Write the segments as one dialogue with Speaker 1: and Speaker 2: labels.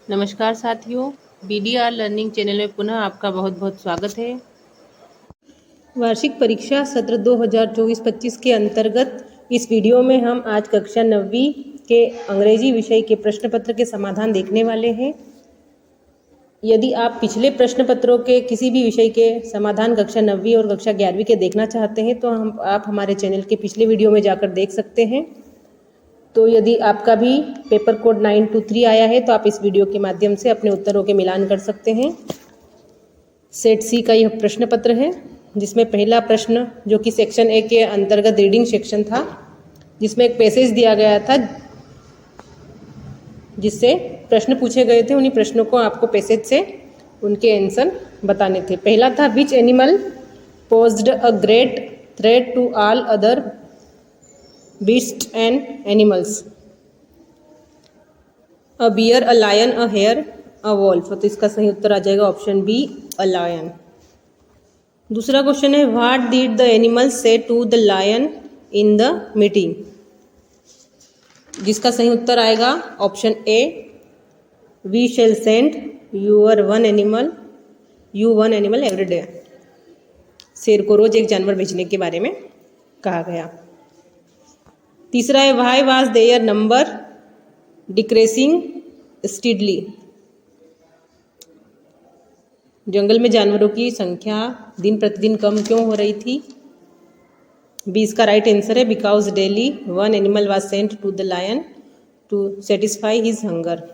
Speaker 1: नमस्कार साथियों, BDR learning channel में पुनः आपका बहुत बहुत स्वागत है। वार्षिक परीक्षा सत्र 2024-25 के अंतर्गत इस वीडियो में हम आज कक्षा 9वीं के अंग्रेजी विषय के प्रश्न पत्र के समाधान देखने वाले हैं। यदि आप पिछले प्रश्न पत्रों के किसी भी विषय के समाधान कक्षा 9वीं और कक्षा 11वीं के देखना चाहते हैं तो आप हमारे चैनल के पिछले वीडियो में जाकर देख सकते हैं। तो यदि आपका भी पेपर कोड 923 आया है तो आप इस वीडियो के माध्यम से अपने उत्तरों के मिलान कर सकते हैं। सेट सी का यह प्रश्न पत्र है, जिसमें पहला प्रश्न जो कि सेक्शन ए के अंतर्गत रीडिंग सेक्शन था, जिसमें एक पैसेज दिया गया था जिससे प्रश्न पूछे गए थे। उन्हीं प्रश्नों को आपको पैसेज से उनके आंसर बताने थे। पहला था, which animal posed a great threat to all other beasts and animals? A bear, a lion, a hare, a wolf। तो इसका सही उत्तर आ जाएगा ऑप्शन बी, a lion। दूसरा क्वेश्चन है, what did the animal say to the lion in the meeting? जिसका सही उत्तर आएगा option A, we shall send you one animal every day। शेर को रोज एक जानवर भेजने के बारे में कहा गया। तीसरा है, why was there number decreasing steadily? जंगल में जानवरों की संख्या दिन प्रतिदिन कम क्यों हो रही थी? बी इसका राइट आंसर है, because daily one animal was sent to the lion to satisfy his hunger.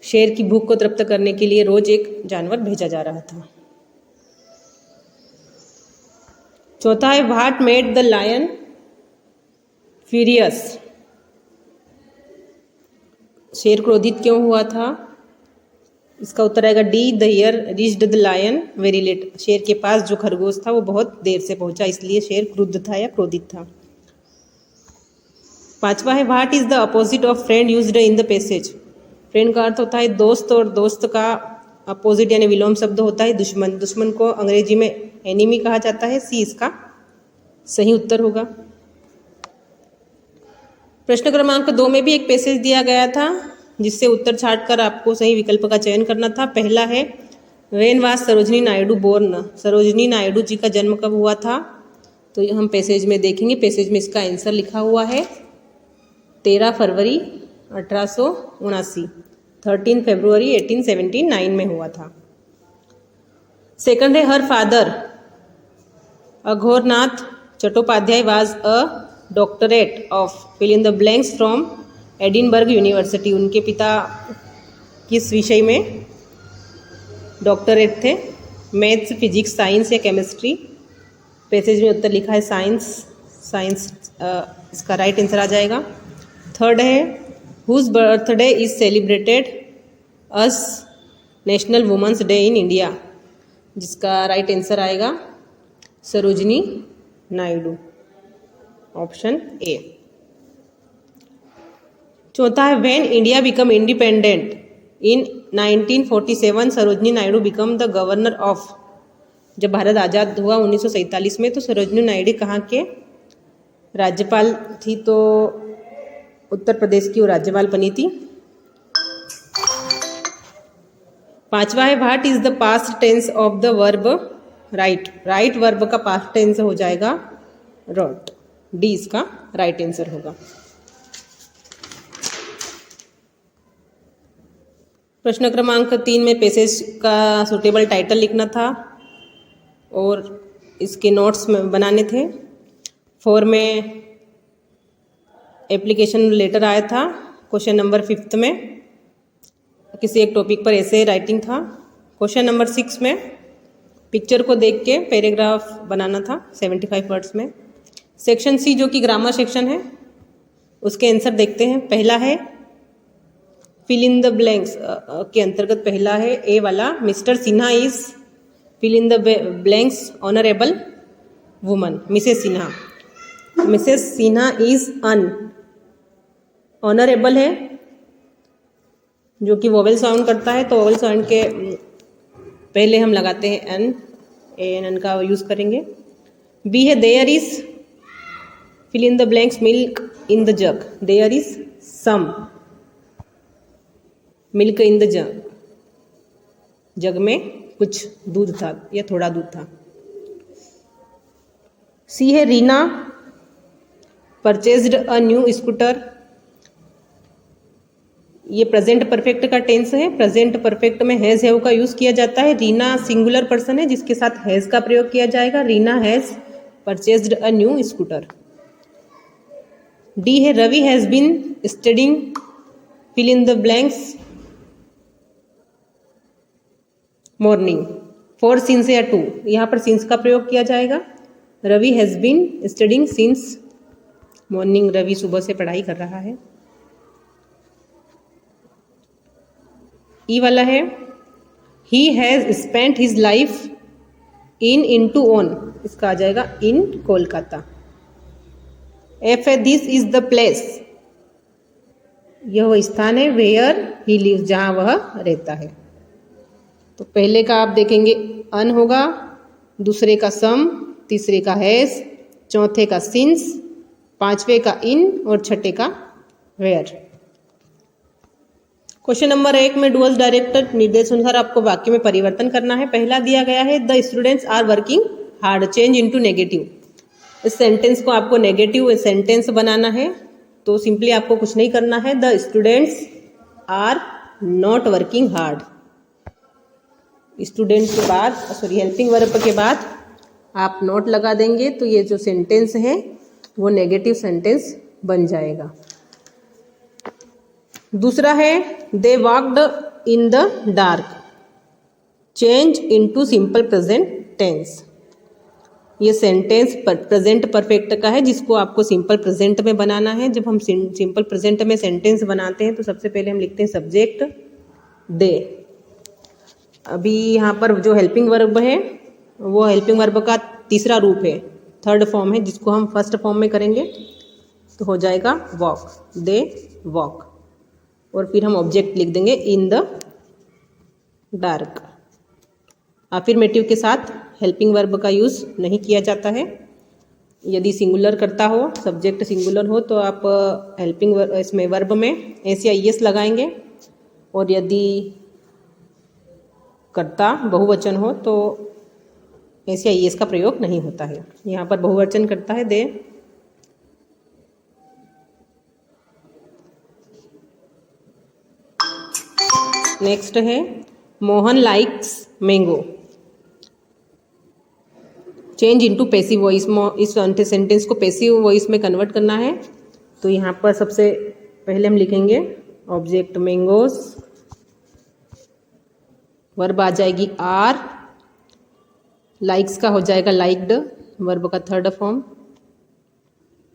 Speaker 1: शेर की भूख को तृप्त करने के लिए रोज एक जानवर भेजा जा रहा था। चौथा है, what made the lion furious? शेर क्रोधित क्यों हुआ था? इसका उत्तर आएगा D, the hare reached the lion very late. शेर के पास जो खरगोश था वो बहुत देर से पहुंचा, इसलिए शेर क्रुद्ध था या क्रोधित था। पांचवा है, what is the opposite of friend used in the passage? Friend का अर्थ होता है दोस्त, और दोस्त का अपोजिट यानी विलोम शब्द होता है दुश्मन। दुश्मन को अंग्रेजी में एनिमी कहा जाता है। सी इसका सही उत्तर होगा। प्रश्न क्रमांक 2 में भी एक पैसेज दिया गया था, जिससे उत्तर छांटकर आपको सही विकल्प का चयन करना था। पहला है, when was Sarojini Naidu born? Sarojini Naidu ji का जन्म कब हुआ था? तो हम पैसेज में देखेंगे। पैसेज में इसका आंसर लिखा हुआ है 13 फरवरी 1879, 13 फरवरी 1879 में हुआ था। सेकंड है, her father Aghornath Chattopadhyay was a doctorate of fill in the blanks from Edinburgh university. उनके पिता किस विषय में डॉक्टरेट थे? मैथ्स, फिजिक्स, साइंस या केमिस्ट्री? पैसेज में उत्तर लिखा है साइंस इसका राइट आंसर आ जाएगा। थर्ड है, whose birthday is celebrated as national women's day in India? जिसका राइट आंसर आएगा सरोजनी नायडू, ऑप्शन ए। चौथा है, when India become independent in 1947 Sarojini Naidu become the governor of? जब भारत आज़ाद हुआ 1947 में, तो सरोजनी नायडू कहाँ के राज्यपाल थी? तो उत्तर प्रदेश की वो राज्यपाल बनी थी। पांचवा है, what is the past tense of the verb write? Write verb का पास्ट टेंस हो जाएगा रोट। डी इसका राइट आंसर होगा। प्रश्न क्रमांक 3 में पैसेज का सुटेबल टाइटल लिखना था और इसके नोट्स में बनाने थे। 4 में एप्लीकेशन लेटर आया था। क्वेश्चन नंबर 5 में किसी एक टॉपिक पर ऐसे राइटिंग था। क्वेश्चन नंबर 6 में पिक्चर को देख के पैराग्राफ बनाना था 75 वर्ड्स में। सेक्शन सी जो कि ग्रामर सेक्शन है, उसके आंसर देखते हैं। पहला है, फिल इन द ब्लैंक्स के अंतर्गत पहला है ए वाला, mister Sinha is fill in the blanks honourable woman. Missus Sinha is an honourable है, जो कि वोवेल साउंड करता है, तो वोवेल साउंड के पहले हम लगाते हैं एन, एन का यूज करेंगे। बी है, there is fill in the blanks milk in the jug. There is some milk in the jug, jug में कुछ दूध था या थोड़ा दूध था। सी है Reena purchased a new scooter. ये प्रेजेंट परफेक्ट का टेंस है। प्रेजेंट परफेक्ट में हैज हैव का यूज किया जाता है। रीना सिंगुलर पर्सन है जिसके साथ हैज का प्रयोग किया जाएगा। Reena has purchased a new scooter. D है Ravi has been studying fill in the blanks morning. For since या टू, यहाँ पर सिंस का प्रयोग किया जाएगा। Ravi has been studying since morning, Ravi सुबह से पढ़ाई कर रहा है। ई वाला है he has spent his life in into on, इसका आ जाएगा इन कोलकाता। एफ है दिस इज द प्लेस, यह वह स्थान है वेयर ही लिव्स, जहां वह रहता है। तो पहले का आप देखेंगे अन होगा, दूसरे का सम, तीसरे का हैज, चौथे का सिंस, पांचवे का इन और छठे का वेयर। क्वेश्चन नंबर 1 में डुअल डायरेक्टर निर्देशानुसार आपको वाक्य में परिवर्तन करना है। पहला दिया गया है the students are working hard, change into negative. इस सेंटेंस को आपको नेगेटिव सेंटेंस बनाना है, तो सिंपली आपको कुछ नहीं करना है। The students are not working hard, student के बाद हेल्पिंग वर्ब के बाद आप नॉट लगा देंगे तो ये जो सेंटेंस है वो नेगेटिव सेंटेंस बन जाएगा। दूसरा है they walked in the dark, change into simple present tense. ये सेंटेंस प्रेजेंट परफेक्ट का है जिसको आपको सिंपल प्रेजेंट में बनाना है। जब हम सिंपल प्रेजेंट में सेंटेंस बनाते हैं तो सबसे पहले हम लिखते हैं सब्जेक्ट दे। अभी यहाँ पर जो हेल्पिंग वर्ब है वो हेल्पिंग वर्ब का तीसरा रूप है, थर्ड फॉर्म है, जिसको हम फर्स्ट फॉर्म में करेंगे तो हो जाएगा वॉक, दे वॉक। और फिर हम ऑब्जेक्ट लिख देंगे इन द डार्क। अफर्मेटिव के साथ हेल्पिंग वर्ब का यूज़ नहीं किया जाता है। यदि सिंगुलर करता हो, सब्जेक्ट सिंगुलर हो तो आप हेल्पिंग इसमें वर्ब में एस या ईएस लगाएंगे, और यदि कर्ता बहुवचन हो तो एस या ईएस का प्रयोग नहीं होता है। यहाँ पर बहुवचन करता है दे। नेक्स्ट है Mohan likes mango, change into passive voice. इस सेंटेंस को पैसिव वॉइस में कन्वर्ट करना है तो यहाँ पर सबसे पहले हम लिखेंगे ऑब्जेक्ट मैंगोज, वर्ब आ जाएगी आर, लाइक्स का हो जाएगा लाइक्ड, वर्ब का थर्ड फॉर्म,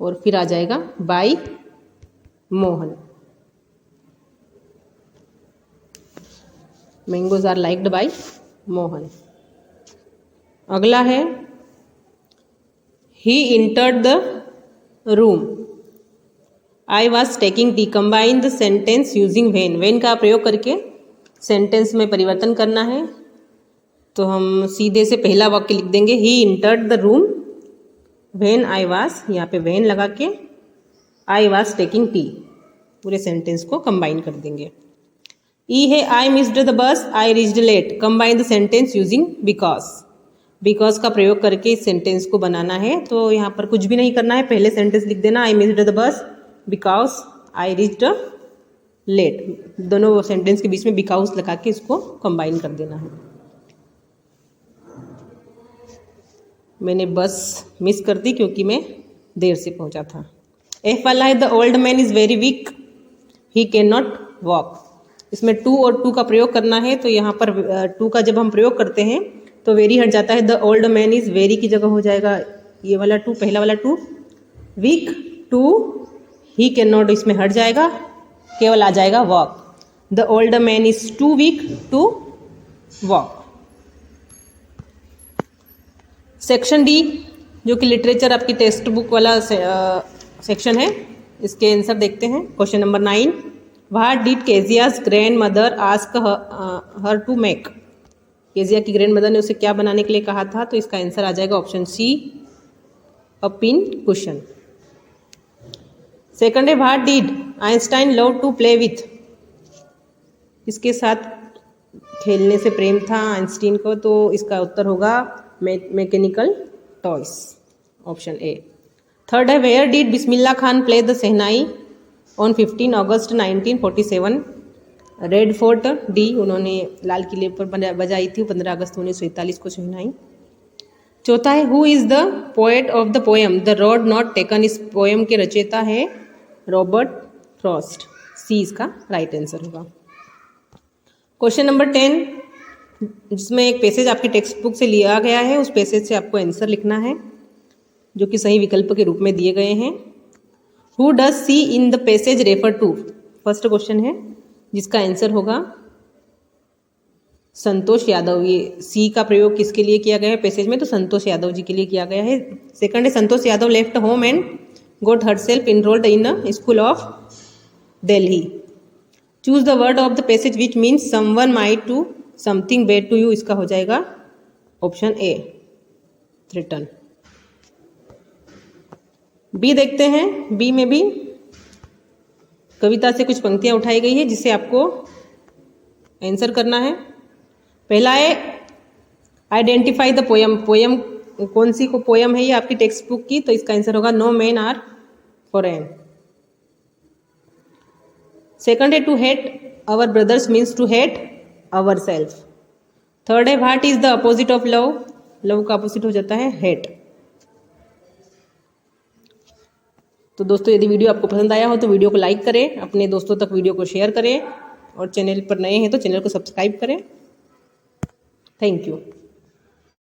Speaker 1: और फिर आ जाएगा by Mohan. Mangoes are liked by Mohan. अगला है he entered the room, I was taking tea. Combine the sentence using when. When का प्रयोग करके सेंटेंस में परिवर्तन करना है तो हम सीधे से पहला वाक्य लिख देंगे he entered the room when I was, यहाँ पे वेन लगा के आई वॉज टेकिंग टी, पूरे सेंटेंस को कंबाइन कर देंगे। ई है I missed the bus, I reached late. Combine the sentence using because. Because का प्रयोग करके इस सेंटेंस को बनाना है, तो यहाँ पर कुछ भी नहीं करना है, पहले सेंटेंस लिख देना I missed the bus because I reached late. दोनों सेंटेंस के बीच में बिकॉज लगा के इसको कंबाइन कर देना है। मैंने बस मिस कर दी क्योंकि मैं देर से पहुंचा था। एफ वाला है the old man is very weak, he can not walk. इसमें टू और टू का प्रयोग करना है, तो यहाँ पर टू का जब हम प्रयोग करते हैं तो वेरी हट जाता है, the old man is very की जगह हो जाएगा ये वाला टू, पहला वाला too. Weak to he can not इसमें हट जाएगा, केवल आ जाएगा walk. The old man is too weak to walk. Section D जो कि लिटरेचर आपकी टेक्स्ट बुक वाला सेक्शन है, इसके आंसर देखते हैं। Question number 9, what did Kezia's grandmother ask her to make. Kezia की ग्रैंड मदर ने उसे क्या बनाने के लिए कहा था, तो इसका आंसर आ जाएगा option C, a pin cushion. Second है what did Einstein love to play with. किसके साथ खेलने से प्रेम था आइंस्टीन को? तो इसका उत्तर होगा mechanical toys, option A. Third है, where did Bismillah Khan play the shehnai on 15 August 1947? Red Fort, D, उन्होंने लाल किले पर बजाई थी 15 अगस्त 1941 को शहनाई। चौथा है, who is the poet of the poem the road not taken? इस पोएम के रचयिता है रॉबर्ट फ्रॉस्ट, सी इसका राइट आंसर होगा। क्वेश्चन नंबर 10, जिसमें एक पैसेज आपके टेक्स्ट बुक से लिया गया है, उस पैसेज से आपको आंसर लिखना है जो कि सही विकल्प के रूप में दिए गए हैं। Who does she in the passage refer to? First question है जिसका आंसर होगा संतोष यादव। ये सी का प्रयोग किसके लिए किया गया है पैसेज में? तो संतोष यादव जी के लिए किया गया है। सेकंड है, Santosh Yadav left home and got herself enrolled in a school of Delhi. Choose the word of the passage which means someone might to something bad to you. इसका हो जाएगा ऑप्शन ए, थ्रेटन। बी देखते हैं। बी में भी कविता से कुछ पंक्तियां उठाई गई है जिससे आपको आंसर करना है। पहला है, आइडेंटिफाई द पोयम। पोयम कौन सी को पोयम है ये आपकी टेक्स्ट बुक की? तो इसका आंसर होगा no man are foreign. Second है, to hate our brothers means to hate our self. Third है, what is the opposite of love? Love का अपोजिट हो जाता है हेट। तो दोस्तों, यदि वीडियो आपको पसंद आया हो तो वीडियो को लाइक करें, अपने दोस्तों तक वीडियो को शेयर करें और चैनल पर नए हैं तो चैनल को सब्सक्राइब करें। Thank you.